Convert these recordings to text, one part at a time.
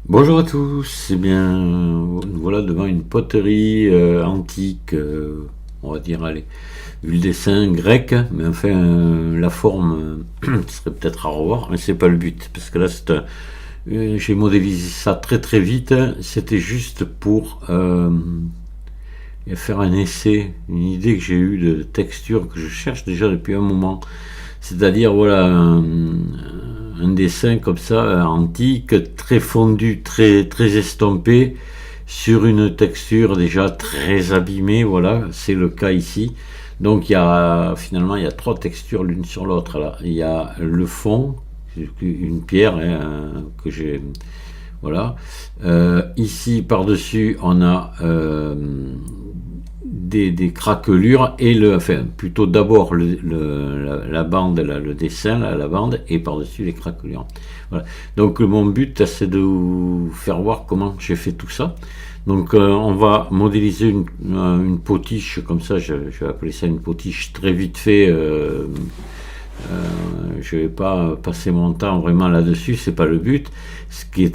Bonjour à tous, eh bien, nous voilà devant une poterie antique, on va dire, allez, vu le dessin grec, mais enfin, la forme serait peut-être à revoir, mais c'est pas le but, parce que là, j'ai modélisé ça très très vite, c'était juste pour faire un essai, une idée que j'ai eue de texture que je cherche déjà depuis un moment. C'est-à-dire, voilà, un dessin comme ça, antique, très fondu, très, très estompé, sur une texture déjà très abîmée, voilà, c'est le cas ici. Donc finalement il y a trois textures l'une sur l'autre là. Il y a le fond, une pierre hein, que j'ai, voilà. Ici par-dessus on a des craquelures et enfin plutôt d'abord la bande, le dessin, la bande et par-dessus les craquelures. Voilà. Donc mon but c'est de vous faire voir comment j'ai fait tout ça. Donc on va modéliser une potiche comme ça, je vais appeler ça une potiche très vite fait. Je ne vais pas passer mon temps vraiment là-dessus, c'est pas le but. Ce qui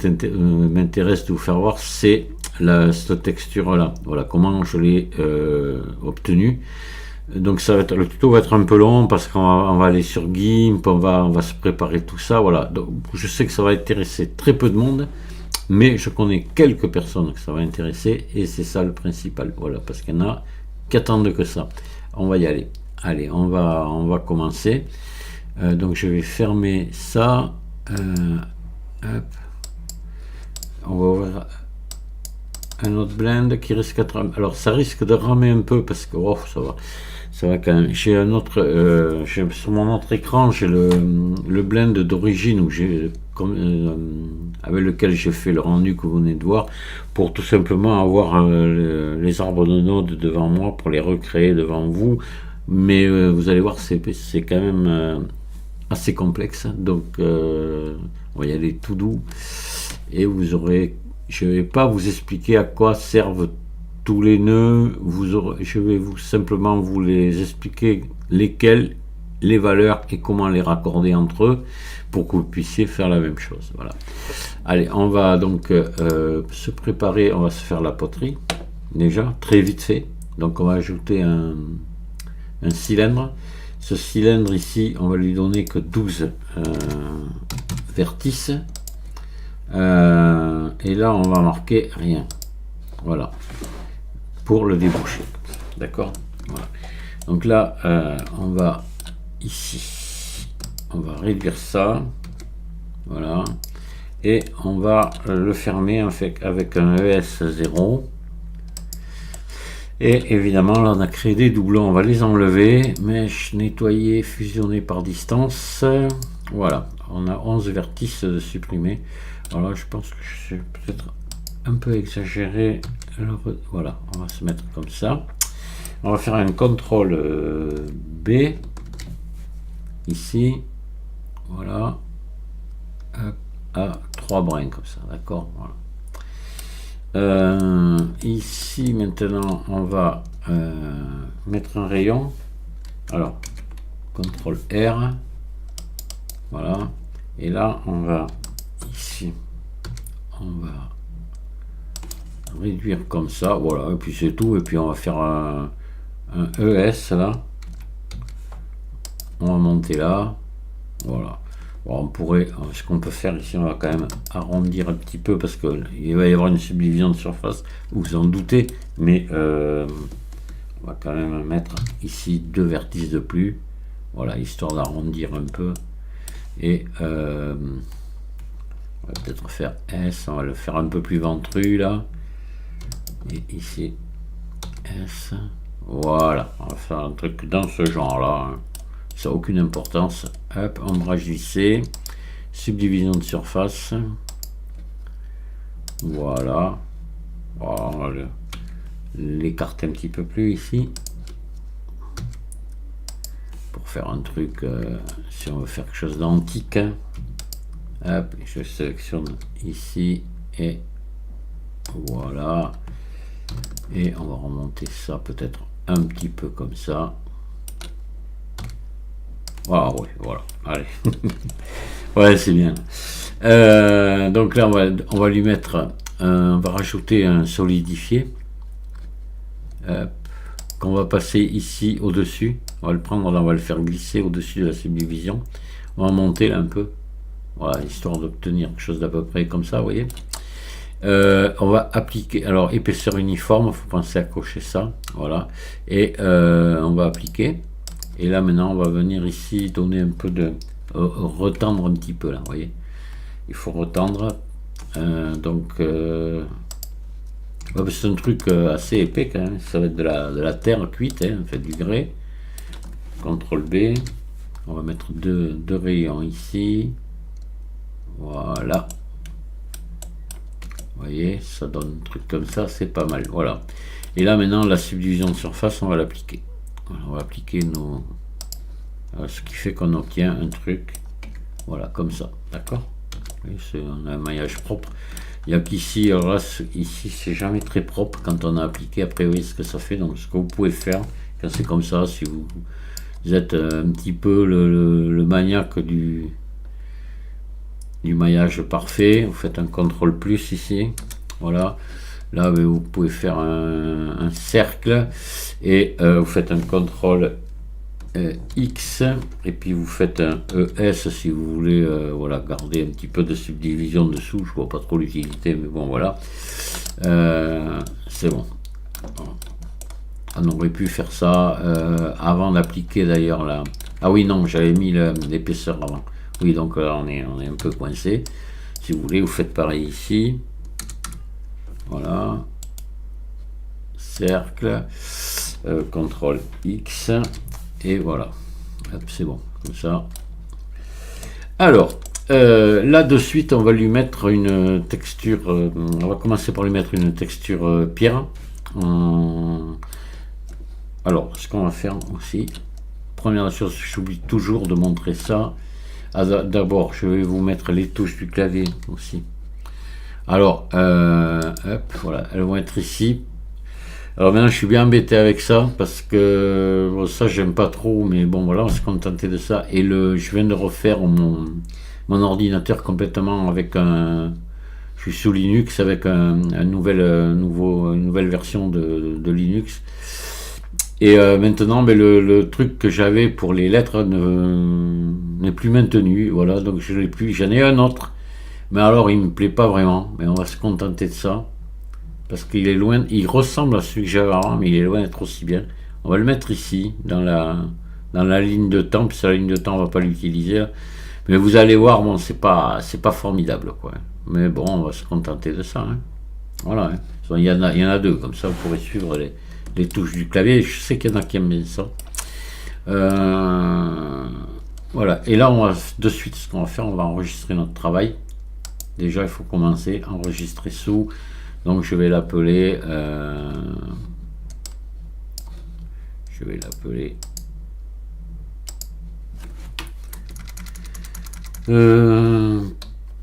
m'intéresse de vous faire voir, c'est cette texture-là. Voilà comment je l'ai obtenue. Donc le tuto va être un peu long parce qu'on va aller sur GIMP, on va se préparer tout ça. Voilà. Donc, je sais que ça va intéresser très peu de monde, mais je connais quelques personnes que ça va intéresser et c'est ça le principal. Voilà, parce qu'il y en a qui attendent que ça. On va y aller. Allez, on va commencer. Donc je vais fermer ça. Hop. On va ouvrir un autre blend qui risque d'être. Alors ça risque de ramer un peu parce que oh, ça va quand même. J'ai un autre. Sur mon autre écran, j'ai le blend d'origine où avec lequel j'ai fait le rendu que vous venez de voir pour tout simplement avoir les arbres de nodes devant moi pour les recréer devant vous. Mais vous allez voir, c'est quand même assez complexe. Donc, on va y aller tout doux. Et je ne vais pas vous expliquer à quoi servent tous les nœuds. Je vais simplement vous les expliquer lesquels, les valeurs et comment les raccorder entre eux pour que vous puissiez faire la même chose. Voilà. Allez, on va donc se préparer. On va se faire la poterie déjà très vite fait. Donc, on va ajouter un cylindre. Ce cylindre ici, on va lui donner que 12 vertices. Et là, on va marquer rien. Voilà. Pour le déboucher. D'accord. Voilà. Donc là, on va ici. On va réduire ça. Voilà. Et on va le fermer avec un ES0. Et évidemment, là, on a créé des doublons. On va les enlever. Mèche, nettoyer, fusionner par distance. Voilà. On a 11 vertices de supprimer. Alors là, je pense que je suis peut-être un peu exagéré. Alors, voilà. On va se mettre comme ça. On va faire un CTRL B. Ici. Voilà. À 3 brins comme ça. D'accord. Voilà. Ici maintenant on va mettre un rayon. Alors CTRL R, voilà, et là on va ici, on va réduire comme ça, voilà, et puis c'est tout. Et puis on va faire un ES là, on va monter là, voilà. Bon, ce qu'on peut faire ici, on va quand même arrondir un petit peu parce qu'il va y avoir une subdivision de surface, vous vous en doutez, mais on va quand même mettre ici 2 vertices de plus, voilà, histoire d'arrondir un peu. Et on va peut-être faire S, on va le faire un peu plus ventru là, et ici S, voilà, on va faire un truc dans ce genre là, hein. Ça n'a aucune importance. Hop, ombrage vissé, subdivision de surface. Voilà. Oh, on va l'écarter un petit peu plus ici. Pour faire un truc, si on veut faire quelque chose d'antique. Hop, je sélectionne ici et voilà. Et on va remonter ça peut-être un petit peu comme ça. Voilà, oui, voilà. Allez. Ouais, c'est bien. Donc là, on va lui mettre, on va rajouter un solidifié qu'on va passer ici au-dessus. On va le prendre, là, on va le faire glisser au-dessus de la subdivision. On va monter là un peu. Voilà, histoire d'obtenir quelque chose d'à peu près comme ça, vous voyez. On va appliquer, alors épaisseur uniforme, il faut penser à cocher ça, voilà, et on va appliquer, et là maintenant on va venir ici donner un peu de, retendre un petit peu là, vous voyez, il faut retendre, donc c'est un truc assez épais quand même, ça va être de la terre cuite, hein, fait du grès, CTRL B, on va mettre deux rayons ici, voilà. Vous voyez, ça donne un truc comme ça, c'est pas mal. Voilà. Et là, maintenant, la subdivision de surface, on va l'appliquer. Voilà, on va appliquer ce qui fait qu'on obtient un truc, voilà, comme ça. D'accord. On a un maillage propre. Il y a qu'ici, alors là, ici, c'est jamais très propre quand on a appliqué. Après, vous voyez ce que ça fait. Donc, ce que vous pouvez faire, quand c'est comme ça, si vous êtes un petit peu le maniaque du maillage parfait, vous faites un contrôle plus ici, voilà, là vous pouvez faire un cercle et vous faites un contrôle X et puis vous faites un ES si vous voulez, voilà, garder un petit peu de subdivision dessous, je vois pas trop l'utilité mais bon voilà, c'est bon. On aurait pu faire ça avant d'appliquer d'ailleurs là. Ah oui non, j'avais mis l'épaisseur avant. Oui, donc là on est un peu coincé. Si vous voulez, vous faites pareil ici. Voilà. Cercle. CTRL X. Et voilà. C'est bon. Comme ça. Alors, là de suite, on va lui mettre une texture. On va commencer par lui mettre une texture pierre. Alors, ce qu'on va faire aussi. Première chose, j'oublie toujours de montrer ça. D'abord, je vais vous mettre les touches du clavier aussi. Alors, hop, voilà, elles vont être ici. Alors maintenant, je suis bien embêté avec ça parce que bon, ça, j'aime pas trop, mais bon, voilà, on se contentait de ça. Et je viens de refaire mon ordinateur complètement avec un. Je suis sous Linux avec une nouvelle version de Linux. Et maintenant, mais le truc que j'avais pour les lettres n'est plus maintenu. Voilà, donc je l'ai plus. J'en ai un autre, mais alors il me plaît pas vraiment. Mais on va se contenter de ça parce qu'il est loin. Il ressemble à celui que j'avais avant, mais il est loin d'être aussi bien. On va le mettre ici dans la ligne de temps. Puis la ligne de temps, on va pas l'utiliser. Mais vous allez voir, bon, c'est pas formidable, quoi. Mais bon, on va se contenter de ça. Hein. Voilà. Hein. Il y en a deux, comme ça vous pourrez suivre les touches du clavier. Je sais qu'il y en a qui aiment bien ça. Voilà. Et là, on va de suite, ce qu'on va faire, on va enregistrer notre travail. Déjà, il faut commencer à enregistrer sous. Donc, je vais l'appeler.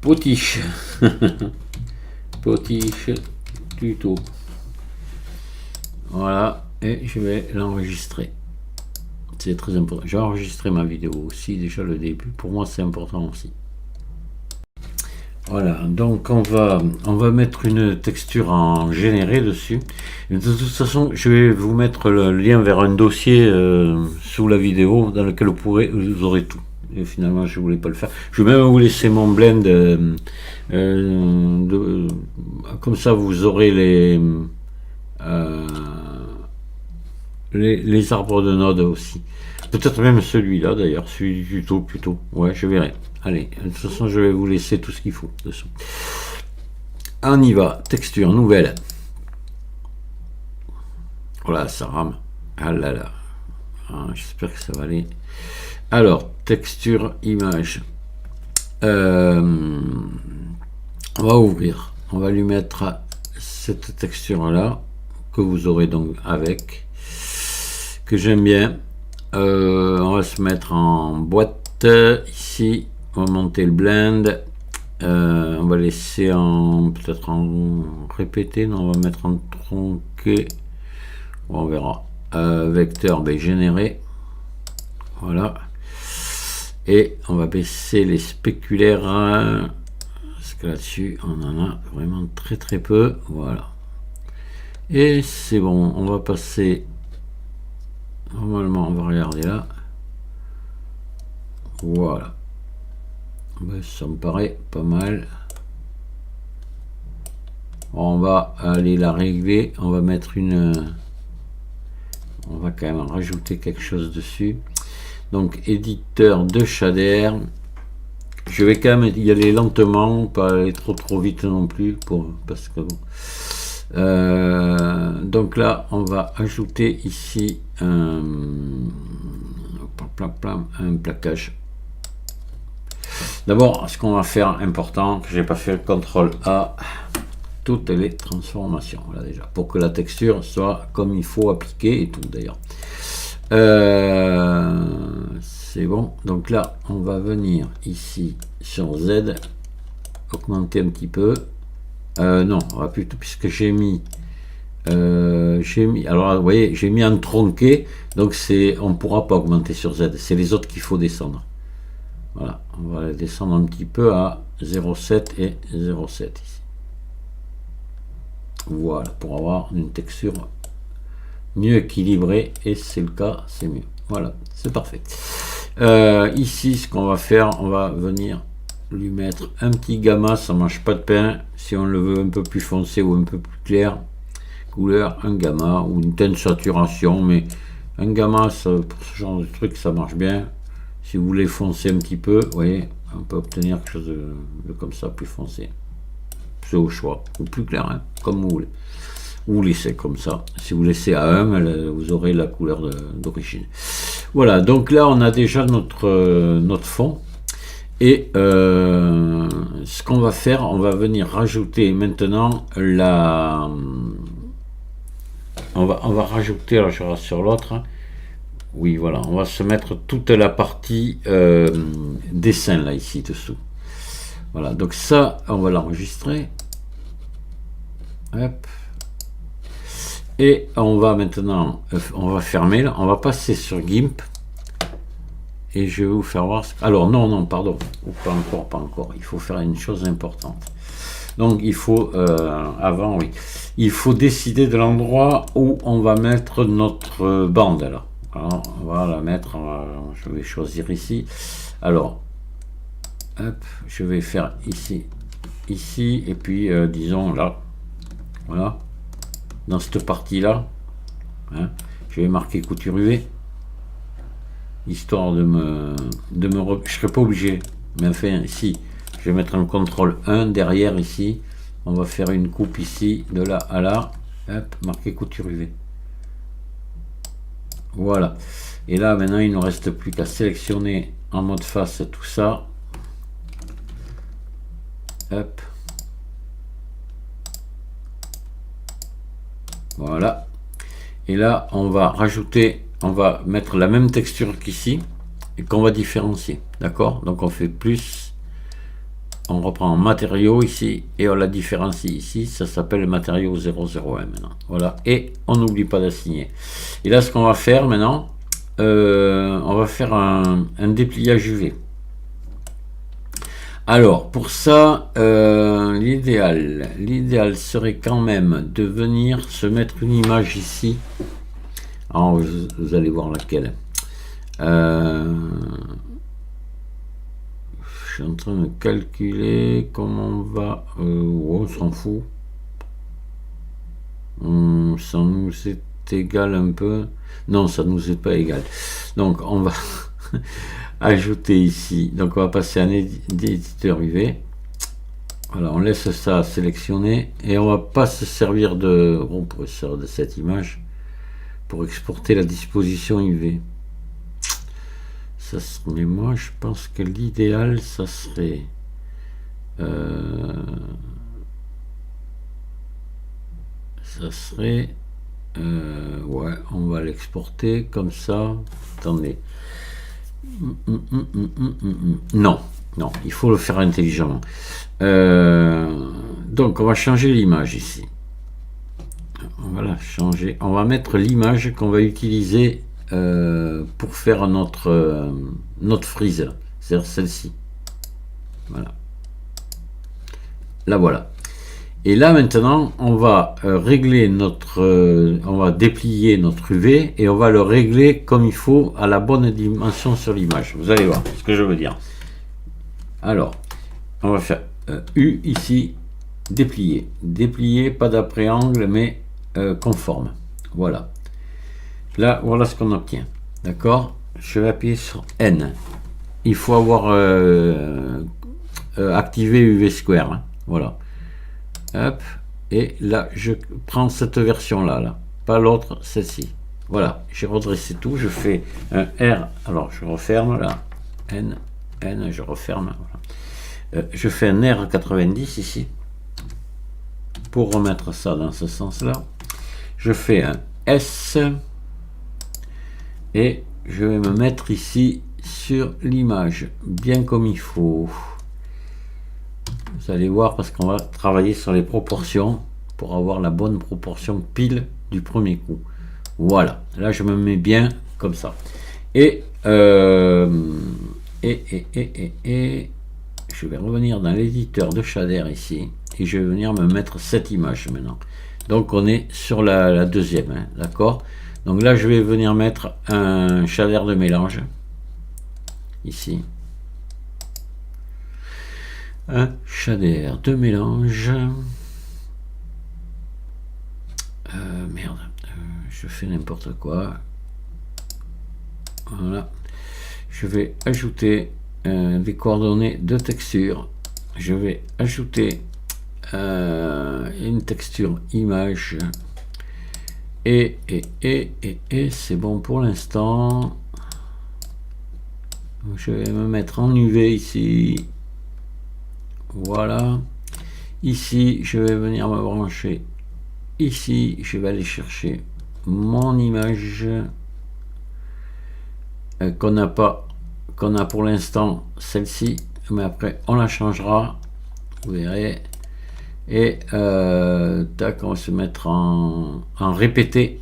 Potiche. Potiche tuto. Voilà, et je vais l'enregistrer. C'est très important. J'ai enregistré ma vidéo aussi, déjà le début. Pour moi, c'est important aussi. Voilà, donc on va mettre une texture en généré dessus. Et de toute façon, je vais vous mettre le lien vers un dossier sous la vidéo dans lequel vous aurez tout. Et finalement, je voulais pas le faire. Je vais même vous laisser mon blend. Comme ça, vous aurez les arbres de nodes aussi. Peut-être même celui-là d'ailleurs, celui du tuto plutôt. Ouais, je verrai. Allez, de toute façon, je vais vous laisser tout ce qu'il faut dessous. On y va. Texture nouvelle. Voilà, ça rame. Ah là là. Ah, j'espère que ça va aller. Alors, texture image. On va ouvrir. On va lui mettre cette texture-là, que vous aurez donc avec, que j'aime bien. On va se mettre en boîte ici. On va monter le blend. On va laisser peut-être en répété. Non, on va mettre en tronqué. On verra. Vecteur généré. Voilà. Et on va baisser les spéculaires, parce que là-dessus, on en a vraiment très très peu. Voilà. Et c'est bon, on va passer. Normalement, on va regarder là. Voilà. Ben, ça me paraît pas mal. On va aller la régler. On va mettre une. On va quand même rajouter quelque chose dessus. Donc, éditeur de shader. Je vais quand même y aller lentement, pas aller trop vite non plus, parce que bon. Donc là, on va ajouter ici un plaquage. D'abord, ce qu'on va faire important, que j'ai pas fait le CTRL A, toutes les transformations, là déjà, pour que la texture soit comme il faut appliquer et tout d'ailleurs. C'est bon. Donc là, on va venir ici sur Z, augmenter un petit peu. Non, on va plutôt, puisque j'ai mis, alors vous voyez, j'ai mis un tronqué, donc on ne pourra pas augmenter sur Z. C'est les autres qu'il faut descendre. Voilà, on va les descendre un petit peu à 0,7 et 0,7 ici. Voilà, pour avoir une texture mieux équilibrée, et c'est le cas, c'est mieux. Voilà, c'est parfait. Ici, ce qu'on va faire, on va venir lui mettre un petit gamma, ça mange pas de pain. Si on le veut un peu plus foncé ou un peu plus clair, couleur, un gamma ou une teinte saturation, mais un gamma, ça, pour ce genre de truc, ça marche bien. Si vous voulez foncer un petit peu, vous voyez, on peut obtenir quelque chose de comme ça, plus foncé. C'est au choix, ou plus clair, hein, comme vous voulez. Vous laissez comme ça. Si vous laissez à 1, vous aurez la couleur d'origine. Voilà, donc là, on a déjà notre fond. Et ce qu'on va faire, on va venir rajouter maintenant on va rajouter, alors je reste sur l'autre. Oui, voilà, on va se mettre toute la partie dessin là, ici, dessous. Voilà, donc ça, on va l'enregistrer. Hop. Et on va maintenant, on va fermer là, on va passer sur GIMP. Et je vais vous faire voir. Alors, non, pardon. Pas encore. Il faut faire une chose importante. Donc, il faut, avant, oui. Il faut décider de l'endroit où on va mettre notre bande, là. Alors, on va la mettre, je vais choisir ici. Alors, hop, je vais faire ici, et puis, disons, là. Voilà. Dans cette partie-là. Hein, je vais marquer couture UV. Histoire de me je serais pas obligé, mais enfin si je vais mettre un CTRL 1 derrière ici, on va faire une coupe ici de là à là, hop, marquer couture UV. Voilà, et là maintenant il ne reste plus qu'à sélectionner en mode face tout ça, hop, voilà, et là on va rajouter, on va mettre la même texture qu'ici et qu'on va différencier, d'accord? Donc on fait plus, on reprend matériau ici et on la différencie ici, ça s'appelle le matériau 001 maintenant, voilà, et on n'oublie pas d'assigner. Et là ce qu'on va faire maintenant, on va faire un dépliage UV. Alors pour ça, l'idéal serait quand même de venir se mettre une image ici. Alors, vous allez voir laquelle. Je suis en train de calculer comment on va. On s'en fout. Ça nous est égal un peu. Non, ça nous est pas égal. Donc, on va ajouter ici. Donc, on va passer à un éditeur UV. Voilà, on laisse ça sélectionner et on va pas se servir de. On pourrait se servir de cette image pour exporter la disposition UV. Ça serait, moi je pense que l'idéal ça serait ouais, on va l'exporter comme ça. Attendez, non, il faut le faire intelligemment. Donc on va changer l'image ici. On va la changer. On va mettre l'image qu'on va utiliser pour faire notre frise. c'est-à-dire celle-ci. Voilà. Là voilà. Et là maintenant, on va régler notre, on va déplier notre UV et on va le régler comme il faut à la bonne dimension sur l'image. Vous allez voir ce que je veux dire. Alors, on va faire U ici, déplier. Déplier, pas d'après angle, mais conforme. Voilà. Là, voilà ce qu'on obtient. D'accord? Je vais appuyer sur N. Il faut avoir activé UV Square. Hein. Voilà. Hop. Et là, je prends cette version-là, là. Pas l'autre, celle-ci. Voilà. J'ai redressé tout. Je fais un R. Alors, je referme là. N. N, je referme. Voilà. Je fais un R90 ici. Pour remettre ça dans ce sens-là. Je fais un S. Et je vais me mettre ici sur l'image, bien comme il faut. Vous allez voir parce qu'on va travailler sur les proportions pour avoir la bonne proportion pile du premier coup. Voilà, là je me mets bien comme ça. Et je vais revenir dans l'éditeur de shader ici et je vais venir me mettre cette image maintenant. Donc on est sur la deuxième, hein, d'accord? Donc là, je vais venir mettre un shader de mélange. Ici. Un shader de mélange. Merde. Je fais n'importe quoi. Voilà. Je vais ajouter des coordonnées de texture. Je vais ajouter une texture image. Et c'est bon pour l'instant. Je vais me mettre en UV ici. Voilà. Ici, je vais venir me brancher. Ici, je vais aller chercher mon image qu'on a pas, qu'on a pour l'instant celle-ci, mais après on la changera. Vous verrez. Et tac, on va se mettre en répété,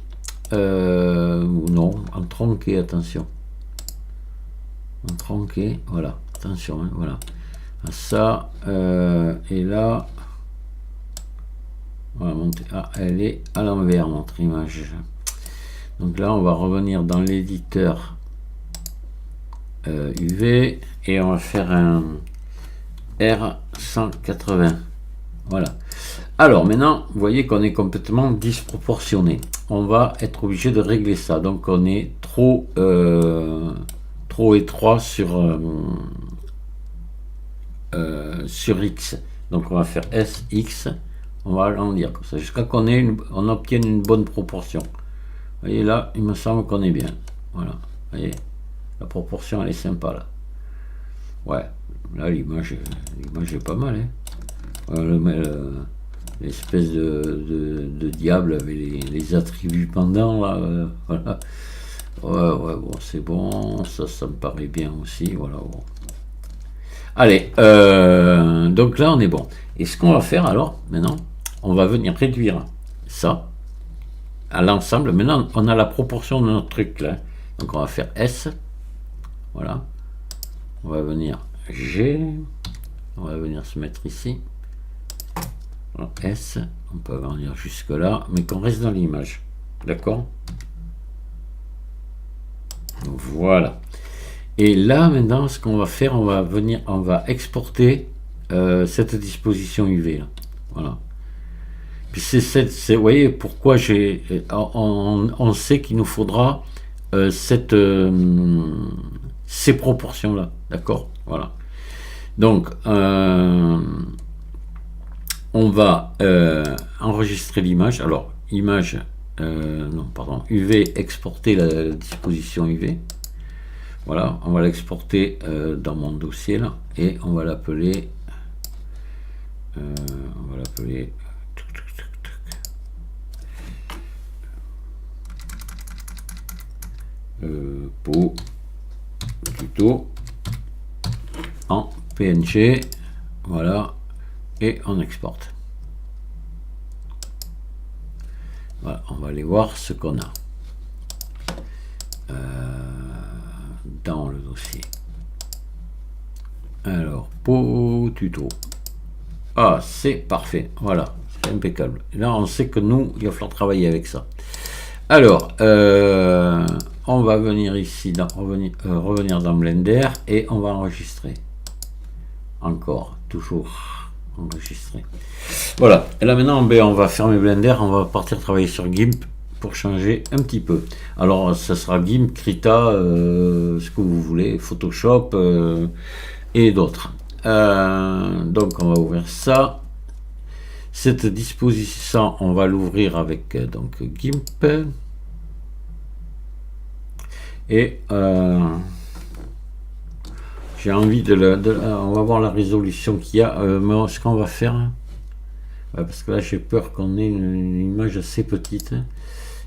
non, en tronqué, attention, en tronqué, voilà, attention, hein, voilà, ça, et là, on va monter, ah, elle est à l'envers notre image, donc là on va revenir dans l'éditeur UV et on va faire un R180. Voilà. Alors maintenant, vous voyez qu'on est complètement disproportionné. On va être obligé de régler ça. Donc on est trop étroit sur X. Donc on va faire SX. On va agrandir comme ça jusqu'à qu'on on obtienne une bonne proportion. Vous voyez là, il me semble qu'on est bien. Voilà. Vous voyez, la proportion elle est sympa là. Ouais. Là l'image est pas mal. Hein. L'espèce de diable avec les attributs pendant là, voilà. Ouais, bon, c'est bon, ça me paraît bien aussi, voilà. Bon. Allez, donc là on est bon. Et ce qu'on va faire alors, maintenant, on va venir réduire ça à l'ensemble. Maintenant, on a la proportion de notre truc là. Donc on va faire S, voilà. On va venir G, on va venir se mettre ici. S, on peut agrandir jusque là, mais qu'on reste dans l'image, d'accord? Voilà. Et là maintenant, ce qu'on va faire, on va exporter cette disposition UV là. Voilà. Puis vous voyez pourquoi on sait qu'il nous faudra ces proportions là, d'accord? Voilà. Donc on va enregistrer l'image. Alors, image, non, pardon, UV, exporter la disposition UV. Voilà, on va l'exporter dans mon dossier là et on va l'appeler. Pour tuto en PNG. Voilà. Et on exporte. Voilà, on va aller voir ce qu'on a dans le dossier. Alors, pour tuto. Ah, c'est parfait. Voilà, c'est impeccable. Et là, on sait que nous, il va falloir travailler avec ça. Alors, on va venir ici, revenir dans Blender et on va enregistrer. Encore, toujours enregistrer. Voilà. Et là maintenant, ben, on va fermer Blender, on va partir travailler sur GIMP pour changer un petit peu. Alors, ça sera GIMP, Krita, ce que vous voulez, Photoshop et d'autres. Donc, on va ouvrir ça. Cette disposition, on va l'ouvrir avec donc GIMP. Et j'ai envie on va voir la résolution qu'il y a. Mais ce qu'on va faire, parce que là j'ai peur qu'on ait une image assez petite.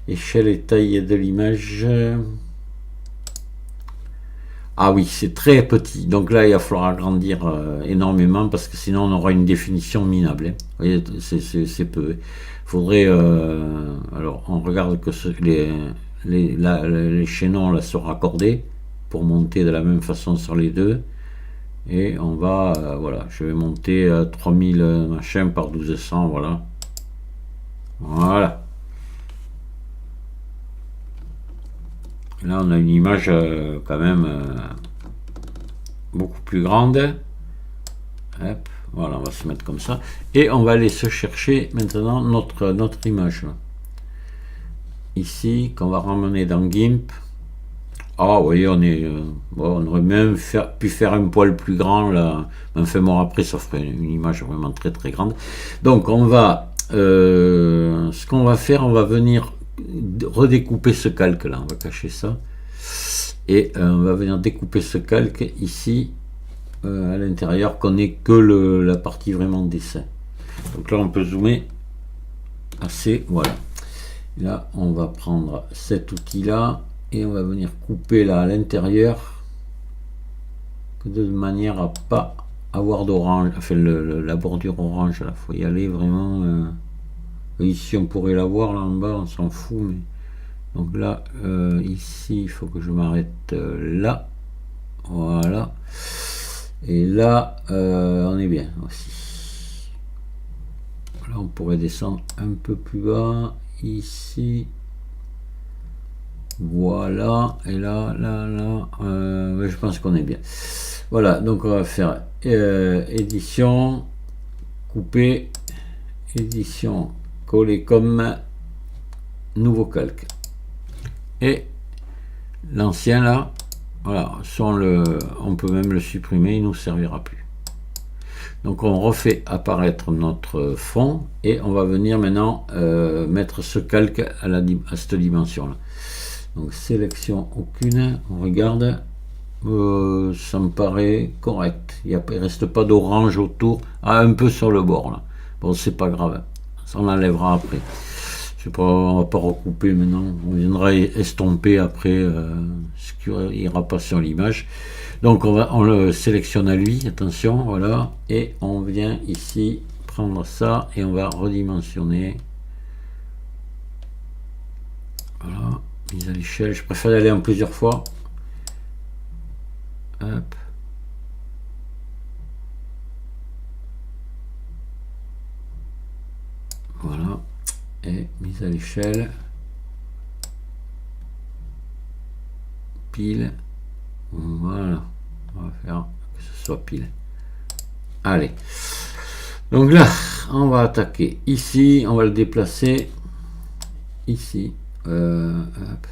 Échelle et taille de l'image. Ah oui, c'est très petit. Donc là, il va falloir agrandir énormément parce que sinon on aura une définition minable. Hein. Vous voyez, c'est peu. Faudrait. Alors, on regarde que les chaînons là sont raccordés pour monter de la même façon sur les deux. Et on va. Voilà, je vais monter à 3000 machin par 1200. Voilà. Voilà. Là, on a une image quand même beaucoup plus grande. Hop, voilà, on va se mettre comme ça. Et on va aller se chercher maintenant notre image. Là. Ici, qu'on va ramener dans GIMP. Ah, vous voyez, on aurait même pu faire un poil plus grand là. Enfin, bon, après, ça ferait une image vraiment très très grande. Donc, on va. Ce qu'on va faire, on va venir redécouper ce calque là, on va cacher ça et on va venir découper ce calque ici à l'intérieur, qu'on ait que la partie vraiment dessin. Donc là on peut zoomer assez, voilà. Là on va prendre cet outil là et on va venir couper là à l'intérieur de manière à pas avoir d'orange, enfin la bordure orange là, faut y aller vraiment. Ici on pourrait la voir là en bas, on s'en fout, mais donc là ici il faut que je m'arrête là, voilà, et là on est bien aussi. Là on pourrait descendre un peu plus bas ici, voilà, et là je pense qu'on est bien. Voilà, donc on va faire édition, couper, édition, coller comme, nouveau calque. Et l'ancien là, voilà, on peut même le supprimer, il ne nous servira plus. Donc on refait apparaître notre fond et on va venir maintenant mettre ce calque à cette dimension là. Donc sélection aucune, on regarde, ça me paraît correct, il ne reste pas d'orange autour, un peu sur le bord là. Bon, c'est pas grave, ça on enlèvera après. Je sais pas, on va pas recouper maintenant, on viendra estomper après ce qui ira pas sur l'image. Donc on le sélectionne à lui, attention, voilà, et on vient ici prendre ça et on va redimensionner. Voilà, mise à l'échelle, je préfère aller en plusieurs fois. Hop. Voilà. Et mise à l'échelle, pile, voilà, on va faire que ce soit pile. Allez, donc là on va attaquer ici, on va le déplacer ici, hop.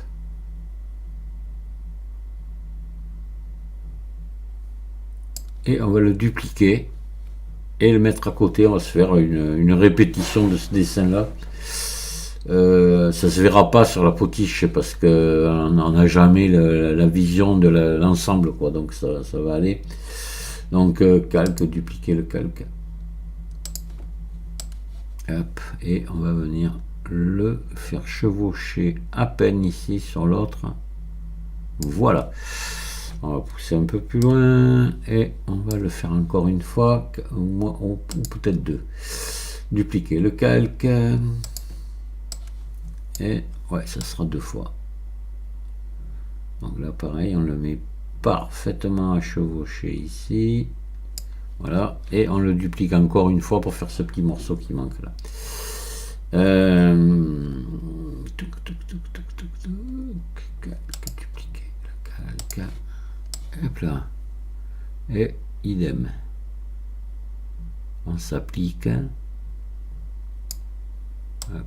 Et on va le dupliquer et le mettre à côté. On va se faire une répétition de ce dessin là. Ça se verra pas sur la potiche parce que on n'a jamais la vision de l'ensemble, quoi, donc ça va aller. Donc calque, dupliquer le calque, hop, et on va venir le faire chevaucher à peine ici sur l'autre, voilà. On va pousser un peu plus loin et on va le faire encore une fois, ou peut-être deux. Dupliquer le calque. Et ouais, ça sera deux fois. Donc là pareil, on le met parfaitement à chevaucher ici. Voilà, et on le duplique encore une fois pour faire ce petit morceau qui manque là. Hop là. Et idem. On s'applique. Hop.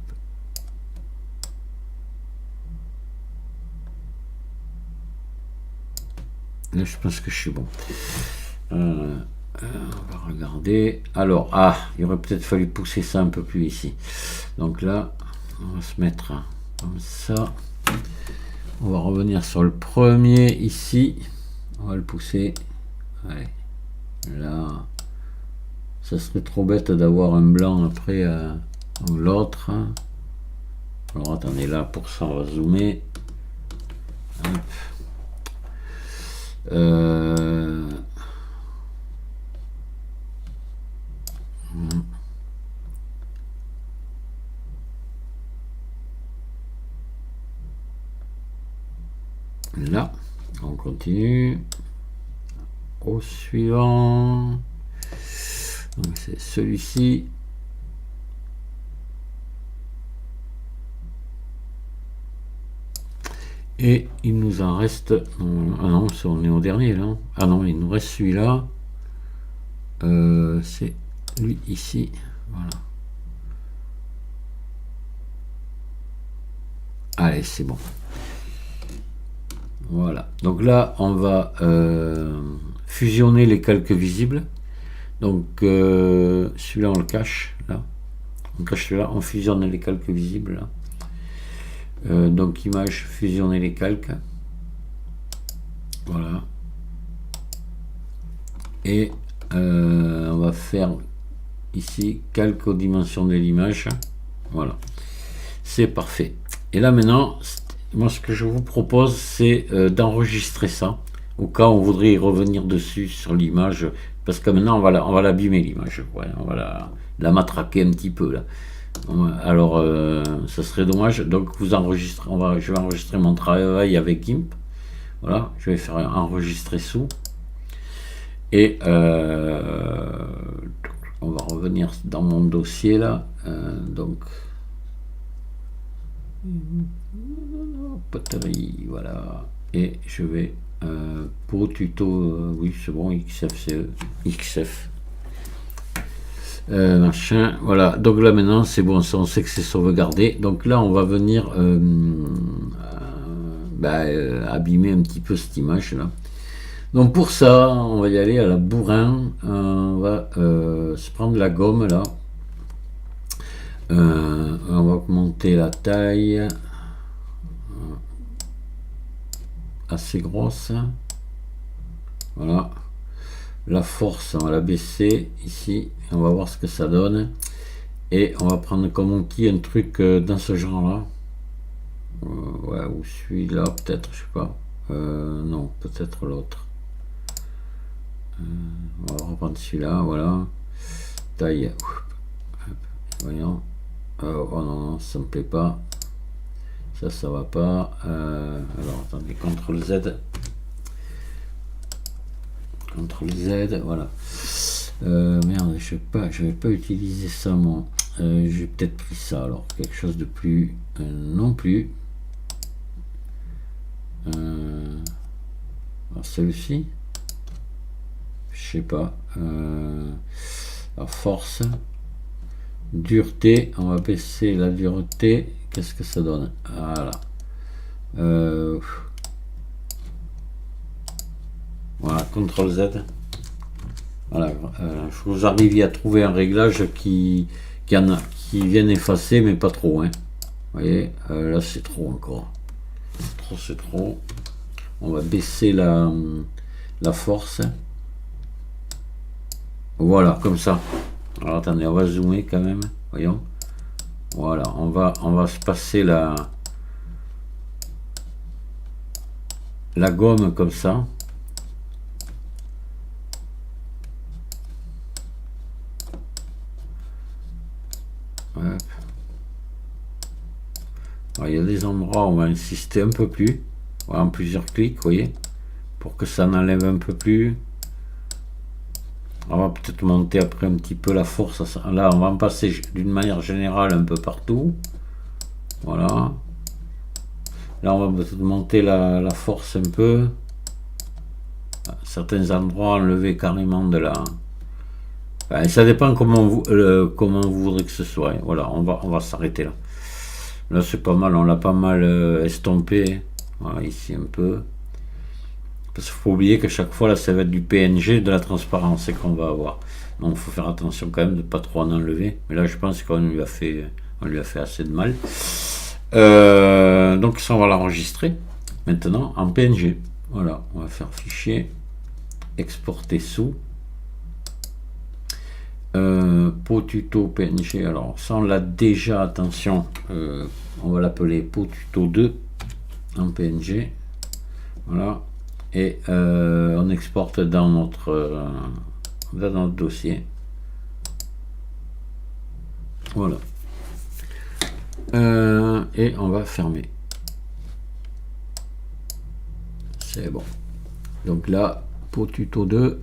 Là, je pense que je suis bon. On va regarder. Alors, il aurait peut-être fallu pousser ça un peu plus ici. Donc là, on va se mettre comme ça. On va revenir sur le premier ici. On va le pousser. Ouais. Là, ça serait trop bête d'avoir un blanc après l'autre. Alors attendez, là pour ça on va zoomer. Hop. Là, on continue au suivant. Donc c'est celui-ci. Et il nous en reste. Ah non, on est au dernier là. Ah non, il nous reste celui-là. C'est lui ici. Voilà. Allez, c'est bon. Voilà. Donc là, on va fusionner les calques visibles. Donc celui-là, on le cache. Là. On cache celui-là, on fusionne les calques visibles. Là. Donc image, fusionner les calques. Voilà. Et on va faire ici calque aux dimensions de l'image. Voilà. C'est parfait. Et là maintenant, moi ce que je vous propose, c'est d'enregistrer ça. Au cas où on voudrait y revenir dessus sur l'image. Parce que maintenant on va l'abîmer l'image. Ouais, on va la matraquer un petit peu là. Alors, ça serait dommage. Donc, vous enregistrez. Je vais enregistrer mon travail avec GIMP. Voilà, je vais faire enregistrer sous. Et on va revenir dans mon dossier là. Donc, poterie, voilà. Et je vais pour tuto. Oui, c'est bon. XF, XF. Machin, voilà, donc là maintenant c'est bon, on sait que c'est sauvegardé, donc là on va venir abîmer un petit peu cette image là. Donc pour ça on va y aller à la bourrin, on va se prendre la gomme là, on va augmenter la taille assez grosse, voilà. La force, on va la baisser ici, et on va voir ce que ça donne. Et on va prendre comme outil un truc dans ce genre-là. Ouais, ou celui-là, peut-être, je sais pas. Non, peut-être l'autre. On va reprendre celui-là, voilà. Taille. Voyons. Oh non, non, ça me plaît pas. Ça va pas. Alors, attendez, CTRL Z. CTRL Z, voilà. Merde, je vais pas utiliser ça moi. J'ai peut-être pris ça alors, quelque chose de plus non plus. Alors celui-ci, je sais pas. Alors force, dureté, on va baisser la dureté. Qu'est-ce que ça donne? Voilà. Voilà, CTRL Z. Voilà, faut que vous arriviez à trouver un réglage qui vienne effacer, mais pas trop. Hein. Vous voyez, là c'est trop encore. C'est trop. On va baisser la force. Voilà, comme ça. Alors attendez, on va zoomer quand même. Voyons. Voilà, on va se passer la gomme comme ça. Alors, il y a des endroits où on va insister un peu plus, voilà, en plusieurs clics, vous voyez, pour que ça n'enlève un peu plus. On va peut-être monter après un petit peu la force. Là, on va en passer d'une manière générale un peu partout. Voilà. Là, on va peut-être monter la force un peu. À certains endroits, enlever carrément de la... Enfin, ça dépend comment vous voudrez que ce soit. Voilà, on va s'arrêter là. Là, c'est pas mal. On l'a pas mal estompé. Voilà, ici un peu. Parce qu'il faut oublier que chaque fois, là, ça va être du PNG, de la transparence qu'on va avoir. Donc, il faut faire attention quand même de ne pas trop en enlever. Mais là, je pense qu'on lui a fait assez de mal. Donc, ça, on va l'enregistrer maintenant en PNG. Voilà, on va faire fichier, exporter sous. Pot tuto PNG. Alors, ça, on l'a déjà, attention, on va l'appeler pot tuto 2 en PNG. Voilà. Et on exporte dans notre dossier. Voilà. Et on va fermer. C'est bon. Donc là, pour tuto 2,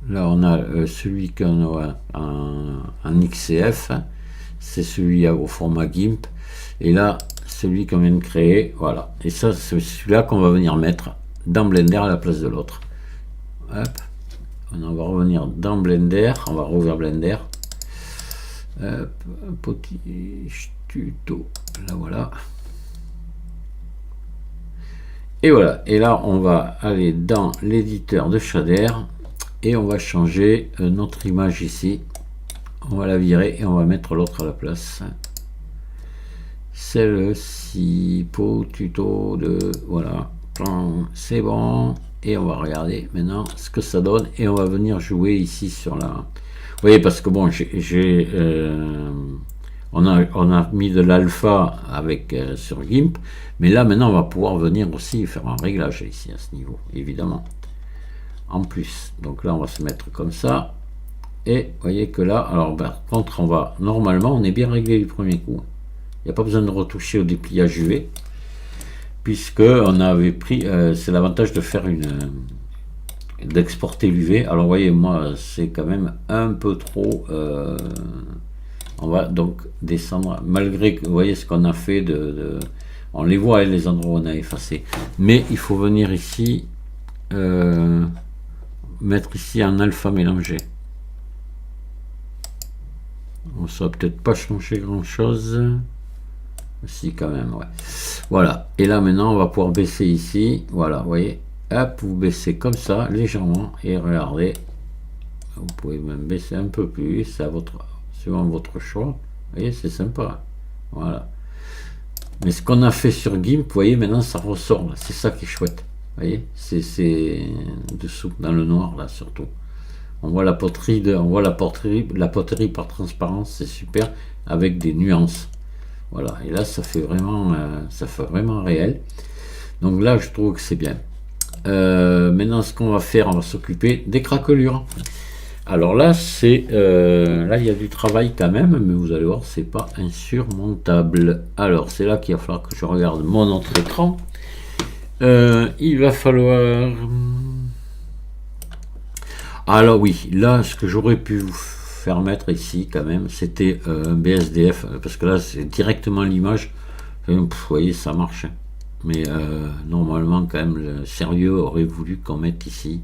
là on a celui qu'on a en XCF, c'est celui au format GIMP. Et là, celui qu'on vient de créer, voilà. Et ça, c'est celui-là qu'on va venir mettre dans Blender à la place de l'autre. Hop. On va revenir dans Blender, on va rouvrir Blender. Hop, petit tuto, là voilà. Et voilà, et là on va aller dans l'éditeur de shader et on va changer notre image ici. On va la virer et on va mettre l'autre à la place. Celle-ci, pot tuto de, voilà, c'est bon. Et on va regarder maintenant ce que ça donne et on va venir jouer ici sur la... Vous voyez, parce que bon, on a mis de l'alpha avec sur GIMP, mais là maintenant on va pouvoir venir aussi faire un réglage ici à ce niveau, évidemment. En plus, donc là on va se mettre comme ça. Et vous voyez que là, alors par contre, normalement on est bien réglé du premier coup. Il n'y a pas besoin de retoucher au dépliage UV. Puisque on avait pris, c'est l'avantage de faire d'exporter l'UV. Alors vous voyez, moi c'est quand même un peu trop. On va donc descendre, malgré que vous voyez ce qu'on a fait on les voit les endroits où on a effacé. Mais il faut venir ici, mettre ici un alpha mélangé. On ça va peut-être pas changer grand chose. Si quand même, ouais. Voilà. Et là maintenant on va pouvoir baisser ici. Voilà, vous voyez. Hop, vous baissez comme ça, légèrement. Et regardez. Vous pouvez même baisser un peu plus. C'est à suivant votre choix. Vous voyez, c'est sympa. Voilà. Mais ce qu'on a fait sur GIMP, vous voyez, maintenant ça ressort. C'est ça qui est chouette. Vous voyez, c'est dessous, dans le noir là surtout. On voit la poterie, la poterie par transparence, c'est super, avec des nuances. Voilà, et là ça fait vraiment réel. Donc là je trouve que c'est bien. Maintenant ce qu'on va faire, on va s'occuper des craquelures. Alors là là il y a du travail quand même, mais vous allez voir c'est pas insurmontable. Alors c'est là qu'il va falloir que je regarde mon autre écran. Il va falloir... Alors oui, là ce que j'aurais pu vous faire mettre ici quand même, c'était un BSDF, parce que là c'est directement l'image. Vous voyez, ça marche. Mais normalement quand même le sérieux aurait voulu qu'on mette ici.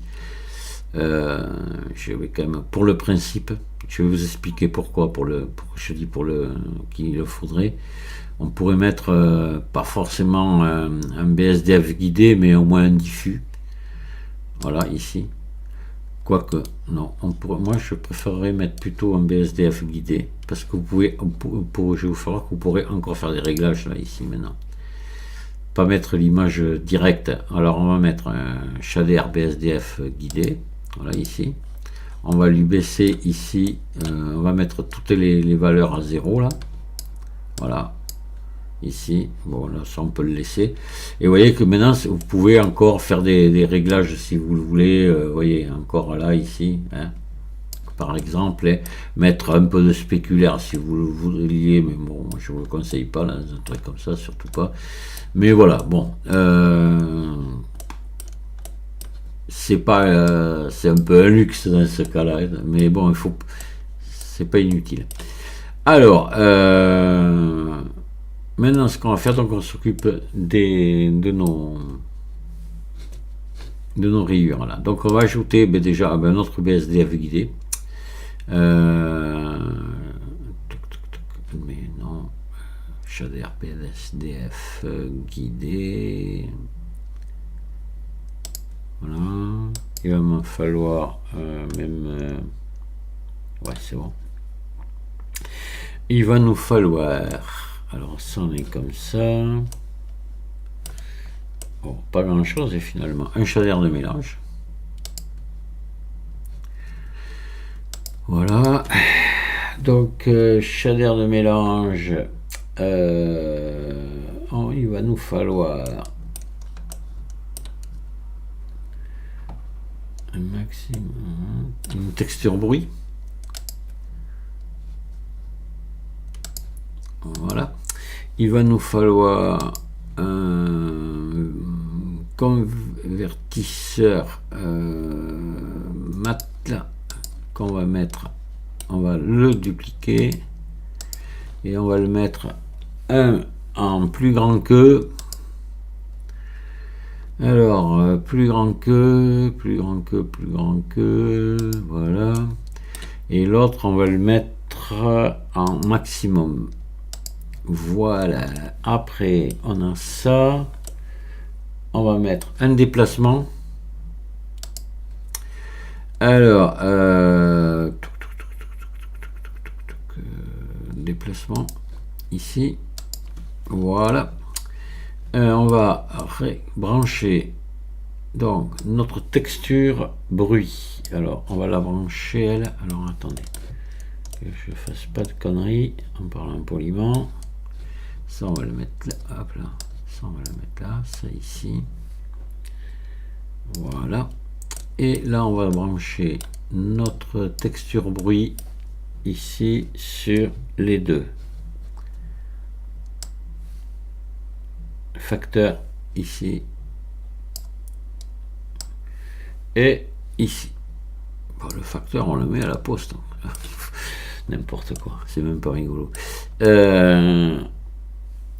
Je vais quand même, pour le principe, je vais vous expliquer pourquoi, qu'il le faudrait. On pourrait mettre pas forcément un BSDF guidé, mais au moins un diffus. Voilà, ici. Quoique, non, moi je préférerais mettre plutôt un BSDF guidé, parce que je vais vous faire voir que vous pourrez encore faire des réglages là, ici, maintenant. Pas mettre l'image directe, alors on va mettre un shader BSDF guidé, voilà, ici. On va lui baisser ici, on va mettre toutes les valeurs à 0 là, voilà. Ici, bon là ça on peut le laisser, et vous voyez que maintenant vous pouvez encore faire des réglages si vous le voulez. Vous voyez encore là ici, hein, par exemple, mettre un peu de spéculaire si vous le voudriez, mais bon je vous le conseille pas là, un truc comme ça surtout pas, mais voilà, bon c'est un peu un luxe dans ce cas-là, mais bon, c'est pas inutile. Alors, maintenant, ce qu'on va faire, donc on s'occupe de nos rayures là. Donc on va ajouter déjà notre BSDF guidé. Mais non, shader BSDF guidé. Voilà. Il va me falloir même. Ouais, c'est bon. Il va nous falloir. Alors, ça on est comme ça. Bon, pas grand chose et finalement un shader de mélange. Voilà. Donc shader de mélange. Il va nous falloir un maximum, une texture bruit. Voilà. Il va nous falloir un convertisseur matelas qu'on va mettre, on va le dupliquer et on va le mettre en plus grand que. Alors plus grand que, voilà, et l'autre on va le mettre en maximum. Voilà, après on a ça, on va mettre un déplacement. Alors déplacement ici, voilà. On va brancher donc notre texture bruit. Alors on va la brancher elle. Alors attendez que je fasse pas de conneries en parlant poliment. Ça on va le mettre là, hop là, ça on va le mettre là, ça ici, voilà. Et là on va brancher notre texture bruit ici sur les deux. Facteur ici et ici. Bon, le facteur on le met à la poste. N'importe quoi, c'est même pas rigolo.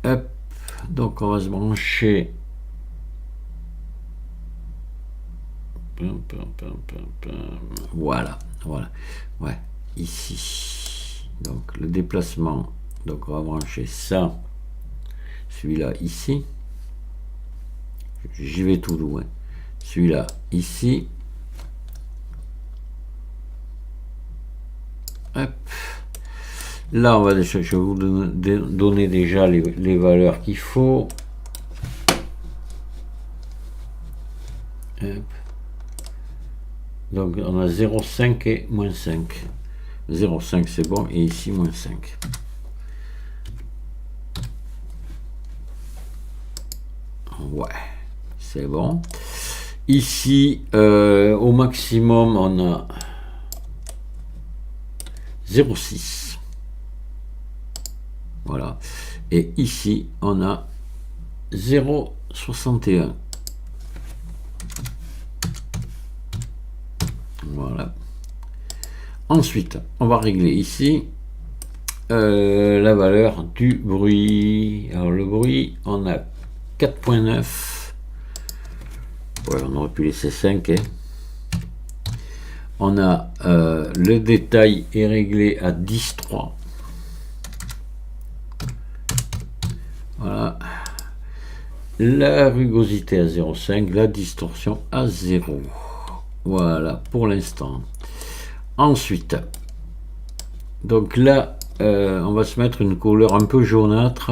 Hop, donc on va se brancher. Voilà, voilà, ouais, ici. Donc le déplacement, donc on va brancher ça, celui-là ici. J'y vais tout loin. Celui-là ici. Hop. Là, on va déjà, je vais vous donner déjà les valeurs qu'il faut. Hop. Donc, on a 0,5 et moins 5. 0,5 c'est bon, et ici moins 5. Ouais, c'est bon. Ici, au maximum, on a 0,6. Voilà. Et ici, on a 0,61. Voilà. Ensuite, on va régler ici la valeur du bruit. Alors, le bruit, on a 4,9. Ouais, on aurait pu laisser 5. Hein. On a le détail est réglé à 10,3. Voilà. La rugosité à 0,5. La distorsion à 0. Voilà pour l'instant. Ensuite, donc là, on va se mettre une couleur un peu jaunâtre.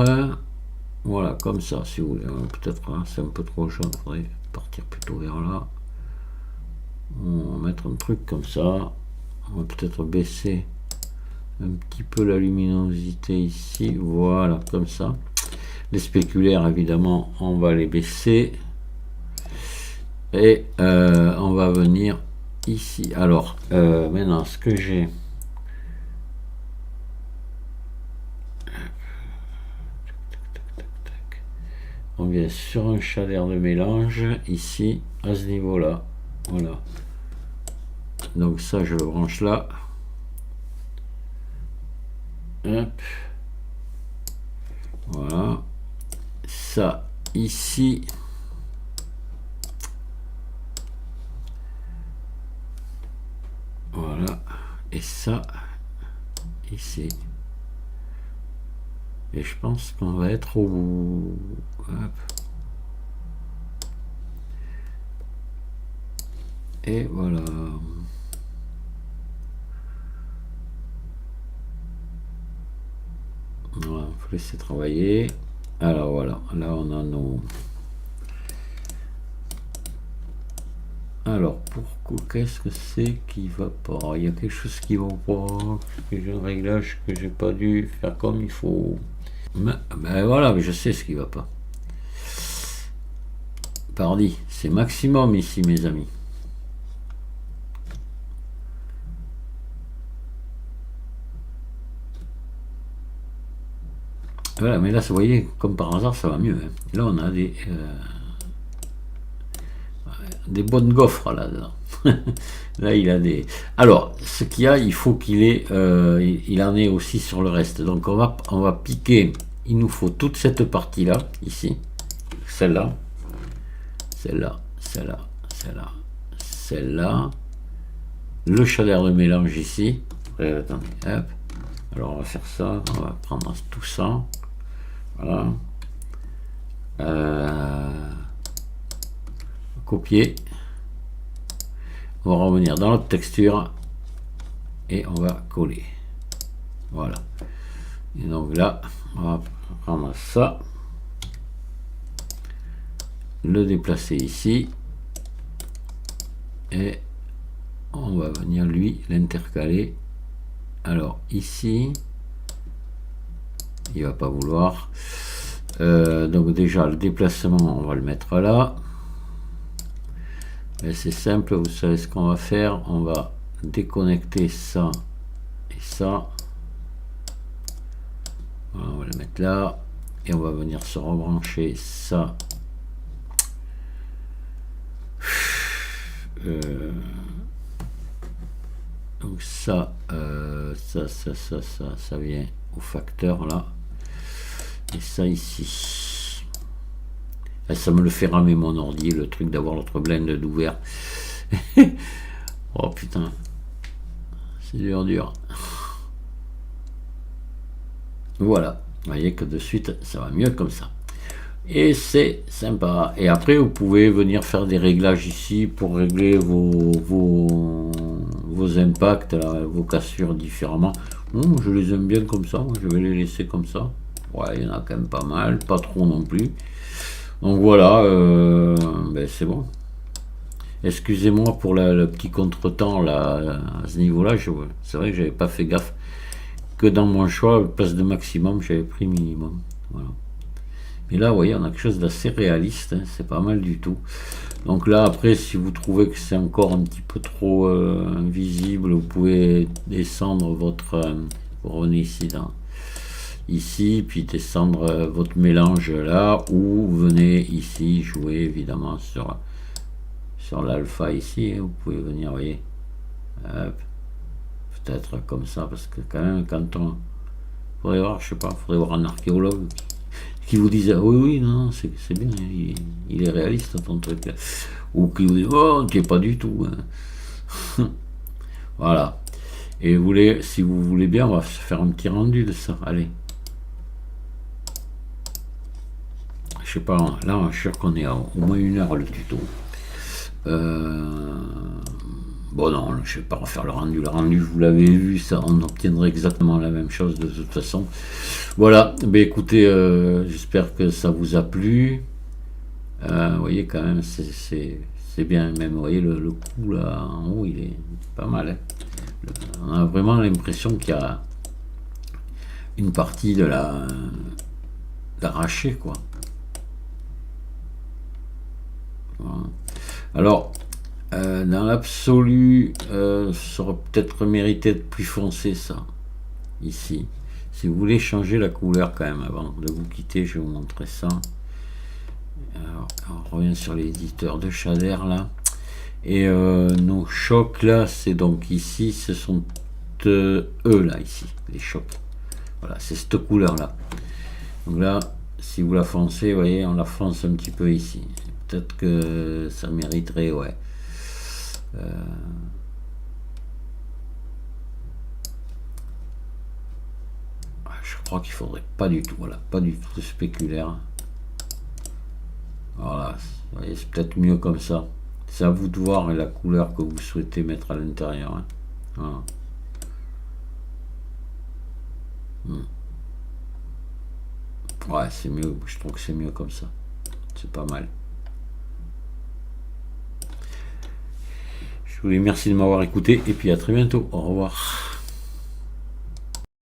Voilà, comme ça, si vous voulez. Peut-être c'est un peu trop jaune, il faudrait partir plutôt vers là. On va mettre un truc comme ça. On va peut-être baisser un petit peu la luminosité ici. Voilà, comme ça. Les spéculaires, évidemment, on va les baisser. Et on va venir ici. Alors, maintenant, ce que j'ai... On vient sur un shader de mélange, ici, à ce niveau-là. Voilà. Donc ça, je le branche là. Hop. Voilà. Ça, ici. Voilà. Et ça, ici. Et je pense qu'on va être au bout. Hop. Et voilà. Voilà, faut laisser travailler. Alors voilà, là on a nos... Alors, pourquoi, qu'est-ce que c'est qui va pas? Il y a quelque chose qui va pas. J'ai un réglage que j'ai pas dû faire comme il faut. Ben voilà, mais je sais ce qui va pas. Pardi, c'est maximum ici, mes amis. Voilà, mais là, vous voyez, comme par hasard, ça va mieux. Hein. Là, on a des bonnes gaufres là-dedans. Là, il a des... Alors, ce qu'il y a, il faut qu'il ait... il en ait aussi sur le reste. Donc, on va piquer. Il nous faut toute cette partie-là, ici. Celle-là. Celle-là. Celle-là. Celle-là. Celle-là. Le shader de mélange ici. Attendez, hop. Alors, on va faire ça. On va prendre tout ça. Voilà. Copier. On va revenir dans notre texture et on va coller. Voilà. Et donc là, on va prendre ça, le déplacer ici et on va venir lui l'intercaler. Alors ici, il va pas vouloir. Donc déjà le déplacement, on va le mettre là. C'est simple, vous savez ce qu'on va faire, on va déconnecter ça et ça. Voilà, on va le mettre là et on va venir se rebrancher ça. Donc ça, ça vient au facteur là et ça ici. Ça me le fait ramer mon ordi, le truc d'avoir l'autre blend d'ouvert. Oh putain, c'est dur. Voilà, vous voyez que de suite ça va mieux comme ça. Et c'est sympa. Et après vous pouvez venir faire des réglages ici pour régler vos impacts, là, vos cassures différemment. Je les aime bien comme ça, je vais les laisser comme ça. Ouais, il y en a quand même pas mal, pas trop non plus. Donc voilà, ben c'est bon. Excusez-moi pour le petit contretemps là, à ce niveau-là. C'est vrai que j'avais pas fait gaffe que dans mon choix, place de maximum, j'avais pris minimum. Voilà. Mais là, vous voyez, on a quelque chose d'assez réaliste. Hein, c'est pas mal du tout. Donc là, après, si vous trouvez que c'est encore un petit peu trop visible, vous pouvez descendre votre... vous revenez ici dans... ici, puis descendre votre mélange là, ou vous venez ici jouer évidemment sur l'alpha ici, vous pouvez venir, vous voyez, peut-être comme ça, parce que quand même, quand on faudrait voir, je sais pas, faudrait voir un archéologue qui vous dise oui, non, c'est bien, il est réaliste ton truc là, ou qui vous dit oh, t'es pas du tout. Hein. Voilà. Et si vous voulez bien, on va se faire un petit rendu de ça. Allez. Je sais pas, là je suis sûr qu'on est à au moins 1 heure le tuto. Bon non, je vais pas refaire le rendu. Le rendu, vous l'avez vu, ça, on obtiendrait exactement la même chose de toute façon. Voilà, ben écoutez, j'espère que ça vous a plu. Vous voyez quand même, c'est bien, même, vous voyez le coup là en haut, il est pas mal. Hein. On a vraiment l'impression qu'il y a une partie de d'arraché quoi. Voilà. Alors, dans l'absolu, ça aurait peut-être mérité d'être plus foncé ça, ici. Si vous voulez changer la couleur quand même avant de vous quitter, je vais vous montrer ça. Alors, on revient sur l'éditeur de shader là. Et nos chocs là, c'est donc ici, ce sont eux là, ici, les chocs. Voilà, c'est cette couleur là. Donc là, si vous la foncez, vous voyez, on la fonce un petit peu ici. Peut-être que ça mériterait, ouais. Je crois qu'il faudrait pas du tout, voilà, pas du tout de spéculaire. Voilà, vous voyez, c'est peut-être mieux comme ça. C'est à vous de voir la couleur que vous souhaitez mettre à l'intérieur. Hein. Voilà. Ouais, c'est mieux, je trouve que c'est mieux comme ça. C'est pas mal. Je vous remercie de m'avoir écouté et puis à très bientôt. Au revoir.